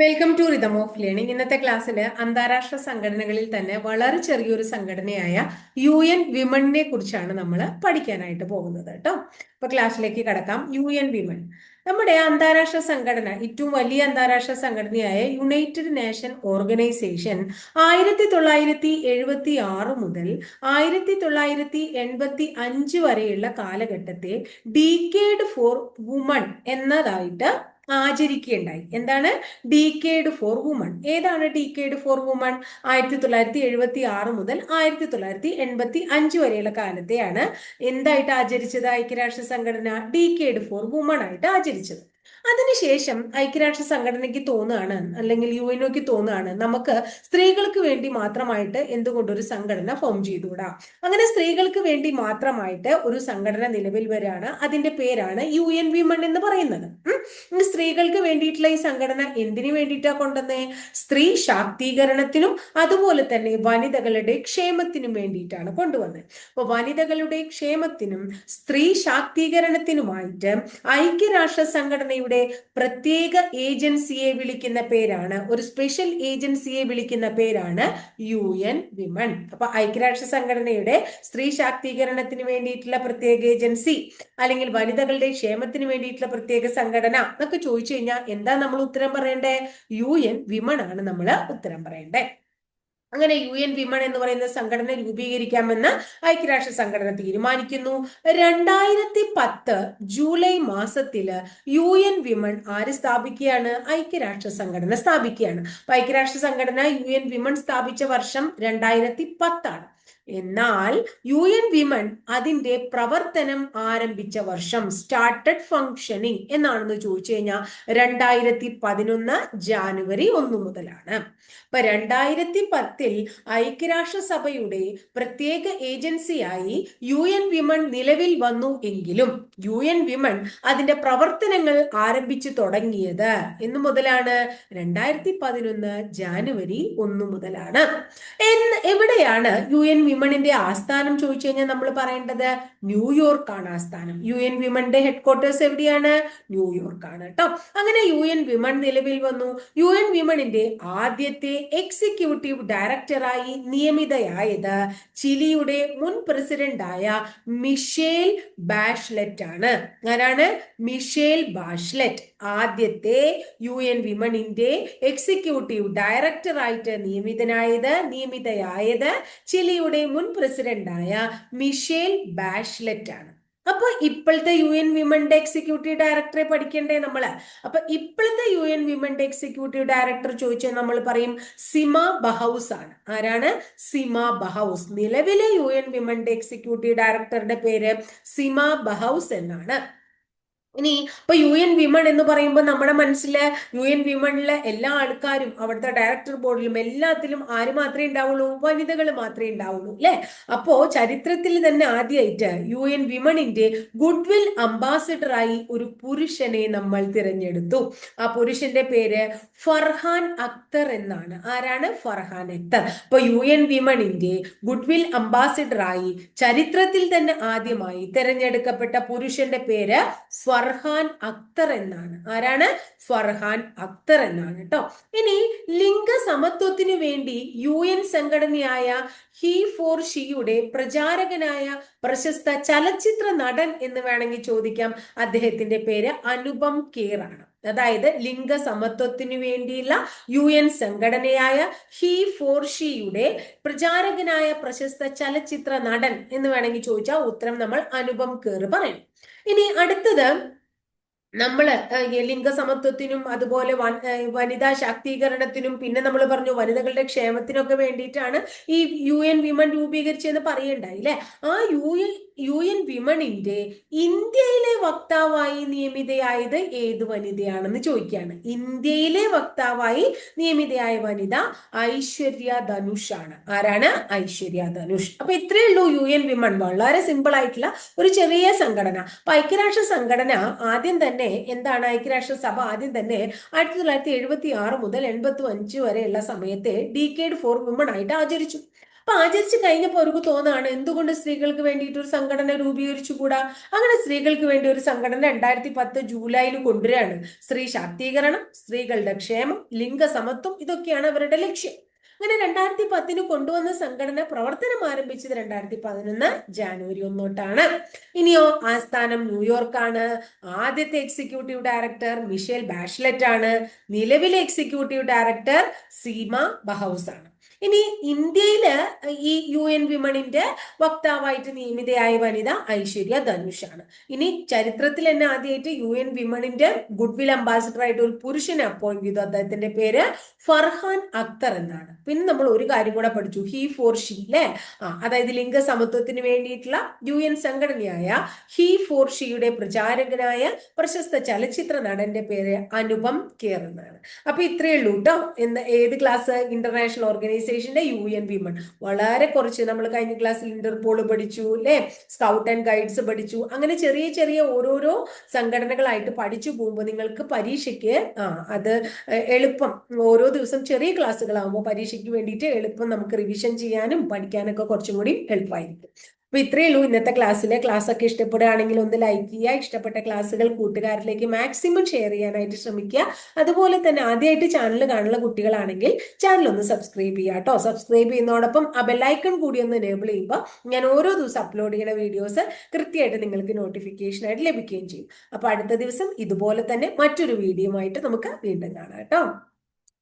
Welcome to rhythm of learning. ഇന്നത്തെ ക്ലാസ്സിൽ അന്താരാഷ്ട്ര സംഘടനകളിൽ തന്നെ വളരെ ചെറിയൊരു സംഘടനയായ UN വിമണിനെ കുറിച്ചാണ് നമ്മൾ പഠിക്കാനായിട്ട് പോകുന്നത് കേട്ടോ. അപ്പൊ ക്ലാസ്സിലേക്ക് കടക്കാം. UN വിമൺ നമ്മുടെ അന്താരാഷ്ട്ര സംഘടന, ഏറ്റവും വലിയ അന്താരാഷ്ട്ര സംഘടനയായ യുണൈറ്റഡ് നേഷൻ ഓർഗനൈസേഷൻ 1976 മുതൽ 1985 വരെയുള്ള കാലഘട്ടത്തെ ഡീക്കേഡ് ഫോർ വുമൺ എന്നതായിട്ട് ആചരിക്കുകയുണ്ടായി. എന്താണ് ഡീക്കേഡ് ഫോർ വുമൺ? ഏതാണ് ഡീക്കേഡ് ഫോർ വുമൺ? 1976 മുതൽ 1985 വരെയുള്ള കാലത്തെയാണ് എന്തായിട്ട് ആചരിച്ചത്? ഐക്യരാഷ്ട്ര സംഘടന ഡീക്കേഡ് ഫോർ വുമൺ ആയിട്ട് ആചരിച്ചത്. അതിനുശേഷം ഐക്യരാഷ്ട്ര സംഘടനയ്ക്ക് തോന്നുകയാണ്, അല്ലെങ്കിൽ UN തോന്നുകയാണ്, നമുക്ക് സ്ത്രീകൾക്ക് വേണ്ടി മാത്രമായിട്ട് എന്തുകൊണ്ടൊരു സംഘടന ഫോം ചെയ്തുകൂടാ. അങ്ങനെ സ്ത്രീകൾക്ക് വേണ്ടി മാത്രമായിട്ട് ഒരു സംഘടന നിലവിൽ വരികയാണ്. അതിന്റെ പേരാണ് UN വിമൺ എന്ന് പറയുന്നത്. സ്ത്രീകൾക്ക് വേണ്ടിയിട്ടുള്ള ഈ സംഘടന എന്തിനു വേണ്ടിയിട്ടാ കൊണ്ടുവന്നേ? സ്ത്രീ ശാക്തീകരണത്തിനും അതുപോലെ തന്നെ വനിതകളുടെ ക്ഷേമത്തിനും വേണ്ടിയിട്ടാണ് കൊണ്ടുവന്നത്. അപ്പൊ വനിതകളുടെ ക്ഷേമത്തിനും സ്ത്രീ ശാക്തീകരണത്തിനുമായിട്ട് ഐക്യരാഷ്ട്ര സംഘടനയുടെ പ്രത്യേക ഏജൻസിയെ വിളിക്കുന്ന പേരാണ്, ഒരു സ്പെഷ്യൽ ഏജൻസിയെ വിളിക്കുന്ന പേരാണ് UN വിമൺ. അപ്പൊ ഐക്യരാഷ്ട്ര സംഘടനയുടെ സ്ത്രീ ശാക്തീകരണത്തിന് വേണ്ടിയിട്ടുള്ള പ്രത്യേക ഏജൻസി, അല്ലെങ്കിൽ വനിതകളുടെ ക്ഷേമത്തിന് വേണ്ടിയിട്ടുള്ള പ്രത്യേക സംഘടന എന്നൊക്കെ ചോദിച്ചു കഴിഞ്ഞാൽ എന്താ നമ്മൾ ഉത്തരം പറയണ്ടേ? UN വിമൺ ആണ് നമ്മൾ ഉത്തരം പറയണ്ടേ. അങ്ങനെ UN വിമൺ എന്ന് പറയുന്ന സംഘടന രൂപീകരിക്കാമെന്ന് ഐക്യരാഷ്ട്ര സംഘടന തീരുമാനിക്കുന്നു. 2010 ജൂലൈ മാസത്തില് UN വിമൺ ആര് സ്ഥാപിക്കുകയാണ്? ഐക്യരാഷ്ട്ര സംഘടന സ്ഥാപിക്കുകയാണ്. അപ്പൊ ഐക്യരാഷ്ട്ര സംഘടന UN വിമൺ സ്ഥാപിച്ച വർഷം 2010 ആണ്. എന്നാൽ UN വിമൺ അതിന്റെ പ്രവർത്തനം ആരംഭിച്ച വർഷം, സ്റ്റാർട്ടഡ് ഫങ്ഷനിങ് എന്നാണെന്ന് ചോദിച്ചു കഴിഞ്ഞാൽ 2011 ജാനുവരി 1 മുതലാണ്. അപ്പൊ 2010 ഐക്യരാഷ്ട്ര സഭയുടെ പ്രത്യേക ഏജൻസിയായി UN വിമൺ നിലവിൽ വന്നു എങ്കിലും UN വിമൺ അതിന്റെ പ്രവർത്തനങ്ങൾ ആരംഭിച്ചു തുടങ്ങിയത് എന്ന് മുതലാണ്? 2011 ജാനുവരി 1 മുതലാണ്. എവിടെയാണ് UN വിമണിന്റെ ആസ്ഥാനം ചോദിച്ചു കഴിഞ്ഞാൽ നമ്മൾ പറയേണ്ടത് ന്യൂയോർക്ക് ആണ് ആസ്ഥാനം. UN വിമണിന്റെ ഹെഡ്ക്വാർട്ടേഴ്സ് എവിടെയാണ്? ന്യൂയോർക്ക് ആണ് കേട്ടോ. അങ്ങനെ UN വിമൺ നിലവിൽ വന്നു. UN വിമണിന്റെ ആദ്യത്തെ എക്സിക്യൂട്ടീവ് ഡയറക്ടറായി നിയമിതയായത് ചിലിയുടെ മുൻ പ്രസിഡന്റായ മിഷേൽ ബാഷ്ലെറ്റ് ആണ്. ആരാണ്? മിഷേൽ ബാഷ്ലെറ്റ് ആദ്യത്തെ UN വിമണിന്റെ എക്സിക്യൂട്ടീവ് ഡയറക്ടറായിട്ട് നിയമിതയായത് ചിലിയുടെ മുൻ പ്രസിഡന്റായ മിഷേൽ ബാഷ്ലെറ്റ് ആണ്. അപ്പൊ ഇപ്പോഴത്തെ UN വിമണിന്റെ എക്സിക്യൂട്ടീവ് ഡയറക്ടറെ പഠിക്കണ്ടേ നമ്മള്? അപ്പൊ ഇപ്പോഴത്തെ UN വിമണിന്റെ എക്സിക്യൂട്ടീവ് ഡയറക്ടർ ചോദിച്ചാൽ നമ്മൾ പറയും സിമ ബഹൌസ് ആണ്. ആരാണ്? സിമ ബഹൌസ്. നിലവിലെ UN വിമണിന്റെ എക്സിക്യൂട്ടീവ് ഡയറക്ടറുടെ പേര് സിമ ബഹൌസ് എന്നാണ്. ഇനി ഇപ്പൊ UN വിമൺ എന്ന് പറയുമ്പോൾ നമ്മുടെ മനസ്സില് UN വിമണിലെ എല്ലാ ആൾക്കാരും അവിടുത്തെ ഡയറക്ടർ ബോർഡിലും എല്ലാത്തിലും ആര് മാത്രമേ ഉണ്ടാവുള്ളൂ? വനിതകൾ മാത്രമേ ഉണ്ടാവുള്ളൂ അല്ലെ? അപ്പോ ചരിത്രത്തിൽ തന്നെ ആദ്യമായിട്ട് UN വിമണിന്റെ ഗുഡ്വിൽ അംബാസിഡറായി ഒരു പുരുഷനെ നമ്മൾ തിരഞ്ഞെടുത്തു. ആ പുരുഷന്റെ പേര് ഫർഹാൻ അക്തർ എന്നാണ്. ആരാണ്? ഫർഹാൻ അക്തർ. അപ്പൊ UN വിമണിന്റെ ഗുഡ്വിൽ അംബാസിഡറായി ചരിത്രത്തിൽ തന്നെ ആദ്യമായി തിരഞ്ഞെടുക്കപ്പെട്ട പുരുഷന്റെ പേര് ഫർഹാൻ അക്തർ എന്നാണ്. ആരാണ്? ഫർഹാൻ അക്തർ എന്നാണ് കേട്ടോ. ഇനി ലിംഗസമത്വത്തിനു വേണ്ടി UN സംഘടനയായ ഹി ഫോർ ഷിയുടെ പ്രചാരകനായ പ്രശസ്ത ചലച്ചിത്ര നടൻ എന്ന് വേണമെങ്കിൽ ചോദിക്കാം. അദ്ദേഹത്തിന്റെ പേര് അനുപം ഖേർ ആണ്. അതായത് ലിംഗസമത്വത്തിനു വേണ്ടിയുള്ള UN സംഘടനയായ ഹി ഫോർ ഷിയുടെ പ്രചാരകനായ പ്രശസ്ത ചലച്ചിത്ര നടൻ എന്ന് വേണമെങ്കിൽ ചോദിച്ചാൽ ഉത്തരം നമ്മൾ അനുപം ഖേർ പറയണം. ഇനി അടുത്തത് നമ്മള് ലിംഗസമത്വത്തിനും അതുപോലെ വനിതാ ശാക്തീകരണത്തിനും പിന്നെ നമ്മൾ പറഞ്ഞു വനിതകളുടെ ക്ഷേമത്തിനൊക്കെ വേണ്ടിയിട്ടാണ് ഈ UN വിമൺ രൂപീകരിച്ചതെന്ന് പറയണ്ടായി അല്ലെ? ആ UN വിമണിന്റെ ഇന്ത്യയിലെ വക്താവായി നിയമിതയായത് ഏത് വനിതയാണെന്ന് ചോദിക്കുകയാണ്. ഇന്ത്യയിലെ വക്താവായി നിയമിതയായ വനിത ഐശ്വര്യ ധനുഷ് ആണ്. ആരാണ്? ഐശ്വര്യ ധനുഷ്. അപ്പൊ ഇത്രയേ ഉള്ളൂ UN വിമൺ. വളരെ സിമ്പിൾ ആയിട്ടുള്ള ഒരു ചെറിയ സംഘടന. അപ്പൊ ഐക്യരാഷ്ട്ര സംഘടന ആദ്യം തന്നെ എന്താണ്? ഐക്യരാഷ്ട്ര സഭ ആദ്യം തന്നെ 1976 മുതൽ 85 വരെയുള്ള സമയത്തെ ഡീക്കേഡ് ഫോർ വുമൺ ആയിട്ട് ആചരിച്ചു. അപ്പൊ ആചരിച്ചു കഴിഞ്ഞപ്പോൾ അവർക്ക് തോന്നുകയാണ് എന്തുകൊണ്ട് സ്ത്രീകൾക്ക് വേണ്ടിയിട്ട് ഒരു സംഘടന രൂപീകരിച്ചുകൂടാ. അങ്ങനെ സ്ത്രീകൾക്ക് വേണ്ടി ഒരു സംഘടന 2010 ജൂലൈയിൽ കൊണ്ടുവരികയാണ്. സ്ത്രീ ശാക്തീകരണം, സ്ത്രീകളുടെ ക്ഷേമം, ലിംഗസമത്വം, ഇതൊക്കെയാണ് അവരുടെ ലക്ഷ്യം. അങ്ങനെ 2010 കൊണ്ടുവന്ന സംഘടന പ്രവർത്തനം ആരംഭിച്ചത് 2011 ജാനുവരി 1 തൊട്ടാണ്. ഇനിയോ ആസ്ഥാനം ന്യൂയോർക്കാണ്. ആദ്യത്തെ എക്സിക്യൂട്ടീവ് ഡയറക്ടർ മിഷേൽ ബാഷ്ലെറ്റ് ആണ്. നിലവിലെ എക്സിക്യൂട്ടീവ് ഡയറക്ടർ സീമ ബഹൌസ് ആണ്. ഇനി ഇന്ത്യയില് ഈ UN വിമണിന്റെ വക്താവായിട്ട് നിയമിതയായ വനിത ഐശ്വര്യ ധനുഷാണ്. ഇനി ചരിത്രത്തിൽ തന്നെ ആദ്യമായിട്ട് UN വിമണിന്റെ ഗുഡ്വിൽ അംബാസിഡർ ആയിട്ട് ഒരു പുരുഷനെ അപ്പോയിന്റ് ചെയ്തു. അദ്ദേഹത്തിന്റെ പേര് ഫർഹാൻ അക്തർ എന്നാണ്. പിന്നെ നമ്മൾ ഒരു കാര്യം കൂടെ പഠിച്ചു, ഹി ഫോർ ഷീ അല്ലെ. അതായത് ലിംഗസമത്വത്തിന് വേണ്ടിയിട്ടുള്ള UN സംഘടനയായ ഹി ഫോർ ഷീയുടെ പ്രചാരകനായ പ്രശസ്ത ചലച്ചിത്ര നടന്റെ പേര് അനുപം ഖേർ എന്നാണ്. അപ്പൊ ഇത്രയേ ഉള്ളൂ കേട്ടോ. ഏത് ക്ലാസ്? ഇന്റർനാഷണൽ ഓർഗനൈസേഷന്റെ UN വിമൺ. വളരെ കുറച്ച് നമ്മൾ കഴിഞ്ഞ ക്ലാസ്സിൽ ഇന്റർപോൾ പഠിച്ചു അല്ലെ, സ്കൗട്ട് ആൻഡ് ഗൈഡ്സ് പഠിച്ചു. അങ്ങനെ ചെറിയ ചെറിയ ഓരോരോ സംഘടനകളായിട്ട് പഠിച്ചു പോകുമ്പോൾ നിങ്ങൾക്ക് പരീക്ഷയ്ക്ക് അത് എളുപ്പം, ഓരോ ദിവസം ചെറിയ ക്ലാസ്സുകളാകുമ്പോൾ പരീക്ഷയ്ക്ക് വേണ്ടിയിട്ട് എളുപ്പം നമുക്ക് റിവിഷൻ ചെയ്യാനും പഠിക്കാനൊക്കെ കുറച്ചും കൂടി എളുപ്പമായിരിക്കും. അപ്പൊ ഇത്രയേ ഉള്ളൂ ഇന്നത്തെ ക്ലാസ്സിലെ. ക്ലാസ് ഒക്കെ ഇഷ്ടപ്പെടുകയാണെങ്കിൽ ഒന്ന് ലൈക്ക് ചെയ്യുക. ഇഷ്ടപ്പെട്ട ക്ലാസ്സുകൾ കൂട്ടുകാരിലേക്ക് മാക്സിമം ഷെയർ ചെയ്യാനായിട്ട് ശ്രമിക്കുക. അതുപോലെ തന്നെ ആദ്യമായിട്ട് ചാനൽ കാണുന്ന കുട്ടികളാണെങ്കിൽ ചാനൽ ഒന്ന് സബ്സ്ക്രൈബ് ചെയ്യുക കേട്ടോ. സബ്സ്ക്രൈബ് ചെയ്യുന്നതോടൊപ്പം ആ ബെല്ലൈക്കൺ കൂടി ഒന്ന് എനേബിൾ ചെയ്യുമ്പോൾ ഞാൻ ഓരോ ദിവസം അപ്ലോഡ് ചെയ്യുന്ന വീഡിയോസ് കൃത്യമായിട്ട് നിങ്ങൾക്ക് നോട്ടിഫിക്കേഷൻ ആയിട്ട് ലഭിക്കുകയും ചെയ്യും. അപ്പൊ അടുത്ത ദിവസം ഇതുപോലെ തന്നെ മറ്റൊരു വീഡിയോ ആയിട്ട് നമുക്ക് വീണ്ടും കാണാം കേട്ടോ.